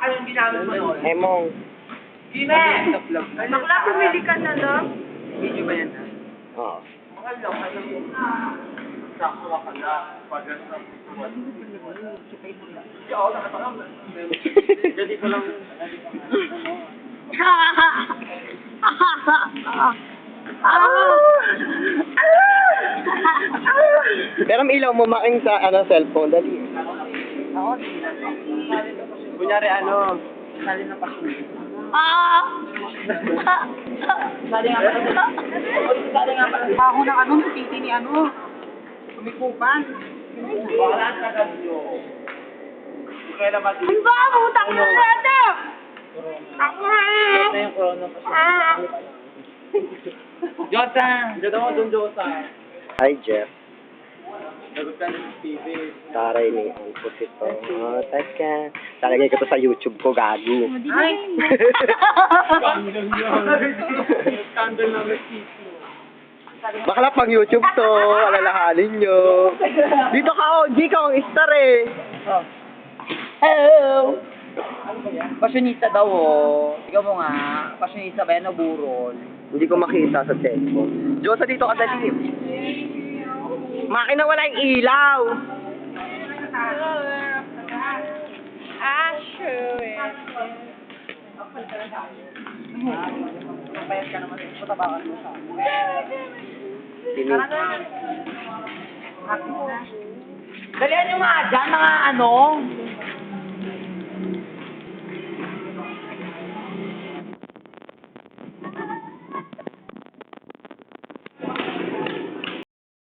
Anong ginamit mo noon? Emong. Gine! Bakla, pumili ka na lang. Video ba yan? Oo. Mahal lang, alam mo. Sakwa ka na. Pagas na. Hindi ako nakatakam. Jadi ko lang. Pero may ilaw mo making sa cellphone. Dali. Ako, Kunyari sali na pasyon. Sali nga pala. Sali nga pala. Baho ng titi ni kumikupan. Wala sa kanyo. Kaya naman. Ang ba? Utang na natin! Ako Na yung corona pasyon. Jota! Diyan ako doon, Josa. Hi, Jeff. Nagot ka na sa TV. Taray ni ang pusito. Oh, taka. Talagay ko to sa YouTube ko, gago. Ay! Scandal yun. Scandal na mesito. Bakla pang YouTube to, alalahanin nyo. Dito ka, OG ka ang star eh. Oh. Hello! Pasyonista daw, oh. Ikaw mo nga, pasyonista ba yan o burol? Hindi ko makita sa cellphone. Diyosa, dito ka dali. Makina wala yung ilaw. Napayat ka naman, patabakan mo sa Sini. Dalihan nyo nga dyan, mga